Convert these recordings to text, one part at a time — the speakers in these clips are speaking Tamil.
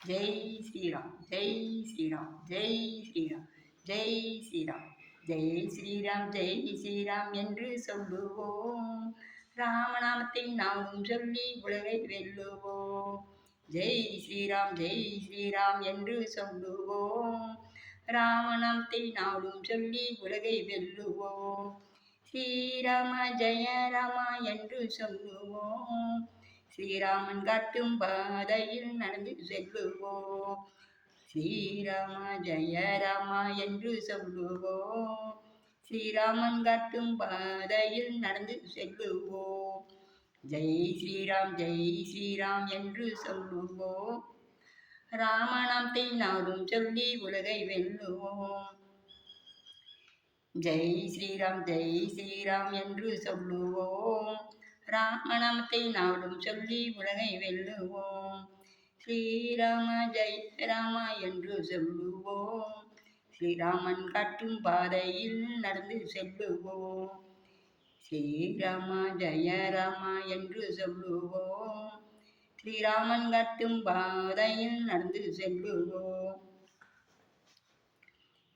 ஜெய் ஸ்ரீராம், ஜெய் ஸ்ரீராம், ஜெய் ஸ்ரீராம், ஜெய் ஸ்ரீராம், ஜெய் ஸ்ரீராம், ஜெய் ஸ்ரீராம் என்று சொல்லுவோம். ராமநாமத்தை நாமும் சொல்லி உலகை வெல்லுவோம். ஜெய் ஸ்ரீராம், ஜெய் ஸ்ரீராம் என்று சொல்லுவோம். ராமநாமத்தை நாளும் சொல்லி உலகை வெல்லுவோம். ஸ்ரீராம ஜெய ராமா என்று சொல்லுவோம். ஸ்ரீராமன் காட்டும் பாதையில் நடந்து செல்லுவோம். ஸ்ரீராம ஜெய ராமா என்று சொல்லுவோம். ஸ்ரீராமன் காட்டும் பாதையில் நடந்து செல்லுவோம். ஜெய் ஸ்ரீராம், ஜெய் ஸ்ரீராம் என்று சொல்லுவோம். ராமநாமத்தை நாளும் சொல்லி உலகை வெல்லுவோம். ஜெய் ஸ்ரீராம், ஜெய் ஸ்ரீராம் என்று சொல்லுவோம். ராமநாமத்தை நாளும் சொல்லி உலகை வெல்லுவோம். ஸ்ரீராம ஜெய ராமா என்று சொல்லுவோம். ஸ்ரீராமன் காட்டும் பாதையில் நடந்து செல்லுவோம். ஸ்ரீராம ஜெய ராமா என்று சொல்லுவோம். ஸ்ரீராமன் காட்டும் பாதையில் நடந்து செல்லுவோம்.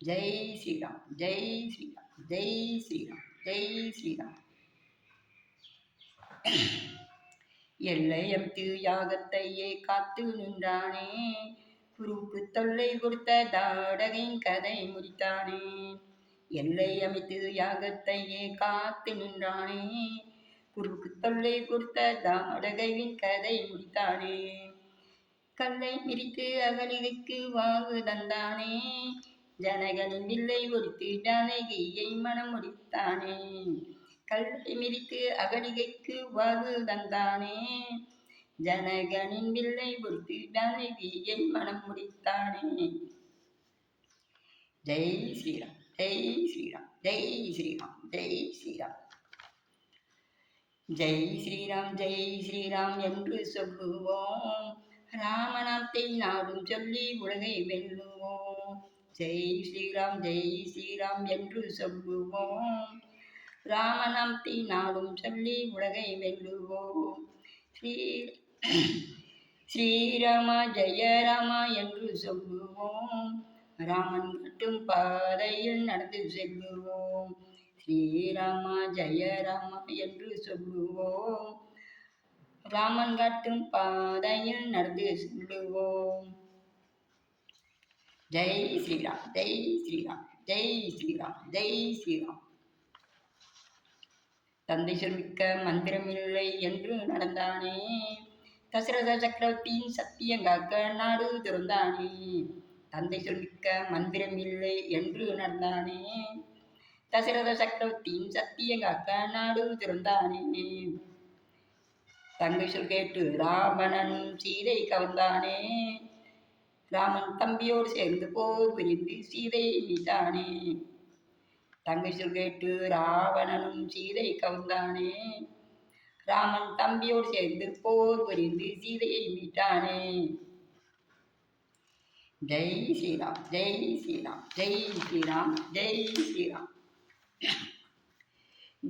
ஜெய் ஸ்ரீராம், ஜெய் ஸ்ரீராம், ஜெய் ஸ்ரீராம், ஜெய் ஸ்ரீராம். எல்லையமைத்து யாகத்தையே காத்து நின்றானே, குருக்கு தொல்லை கொடுத்த தாடகையின் கதை முடித்தானே. எல்லை அமைத்து யாகத்தையே காத்து நின்றானே, குருக்கு தொல்லை கொடுத்த தாடகையின் கதை முடித்தானே. கல்லை மிரித்து அகலிகைக்கு வாகு தந்தானே, ஜனகனின் வில்லை ஒடித்து ஜானகியை மனம் முடித்தானே. கல்லை மிரித்து அகலிகைக்கு வாகு தந்தானே, ஜனகனின் வில்லை ஒடித்து ஜானகியை மனம் முடித்தானே. ஜெய் ஸ்ரீராம், ஜெய் ஸ்ரீராம், ஜெய் ஸ்ரீராம், ஜெய் ஸ்ரீராம். ஜெய் ஸ்ரீராம், ஜெய் ஸ்ரீராம் என்று சொல்லுவோம். ராமநாமத்தை நாளும் சொல்லி உலகை வெல்லுவோம். ஜெய் ஸ்ரீராம், ஜெய் ஸ்ரீராம் என்று சொல்லுவோம். ராமநாமத்தை நாளும் சொல்லி உலகை வெல்லுவோம். ஸ்ரீராம ஜெய ராமா என்று சொல்லுவோம். ராமன் காட்டும் பாதையில் நடந்து செல்லுவோம். ஸ்ரீராமா ஜெய ராமா என்று சொல்லுவோம். ராமன் காட்டும் பாதையில் நடந்து செல்லுவோம். ஜெய் ஸ்ரீராம், ஜெய் ஸ்ரீராம், ஜெய் ஸ்ரீராம், ஜெய் ஸ்ரீராம். தந்தை சொல்மிக்க மந்திரமில்லை என்று நடந்தானே, தசரத சக்கரவர்த்தியின் சத்தியங்காக்க நாடு திறந்தானே. தந்தை சொல்மிக்க மந்திரமில்லை என்று நடந்தானே, தசரத சக்கரவர்த்தியின் சத்தியங்காக்க நாடு திறந்தானே. தங்கை சொல் கேட்டு ராவணனும் சீதை கவர்ந்தானே, ராமன் தம்பியோடு சேர்ந்து போர் புரிந்து சீதையை மீட்டானே. தங்கை சொல் கேட்டு ராவணனும் சீதை கவர்ந்தானே, ராமன் தம்பியோடு சேர்ந்து போர் புரிந்து சீதையை மீட்டானே. ஜெய் ஸ்ரீராம், ஜெய் ஸ்ரீராம், ஜெய் ஸ்ரீராம், ஜெய் ஸ்ரீராம்.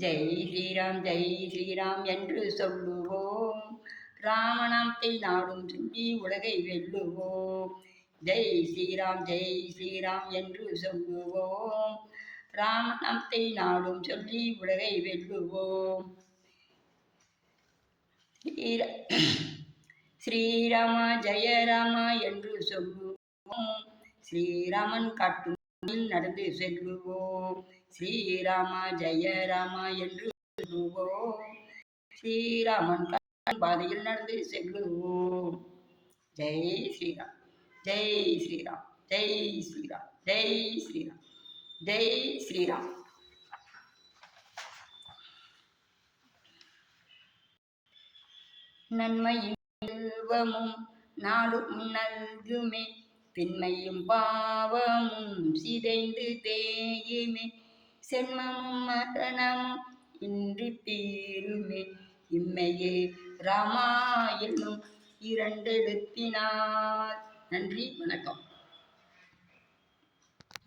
ஜெய் ஸ்ரீராம், ஜெய் ஸ்ரீராம் என்று சொல்லுவோம். ராமநாமத்தை நாளும் சொல்லி உலகை வெல்லுவோம். ஜெய் ஸ்ரீராம், ஜெய் ஸ்ரீராம் என்று சொல்லுவோம். ராமநாமத்தை நாளும் சொல்லி உலகை வெல்லுவோம். ஸ்ரீராம ஜெய ராமா என்று சொல்லுவோம். ஸ்ரீராமன் காட்டும் நடந்து செல்லுவோம். ஸ்ரீராம ஜெய ராமா என்று சொல்லுவோம். ஸ்ரீராமன் பாதையில் நடந்து செல்லுவோம். ஜெய் ஸ்ரீராம், ஜெய் ஸ்ரீராம், ஜெய் ஸ்ரீராம், ஜெய் ஸ்ரீராம், ஜெய் ஸ்ரீராம். நன்மையும் செல்வமும் நாடும் நல்குமே, திண்மையும் பாவமும் சிதைந்து தேயுமே, சென்மமும் மரணமும் இன்றி தீருமே, இம்மையே ராமா என்னும் இரண்டெழுத்தினார். நன்றி, வணக்கம்.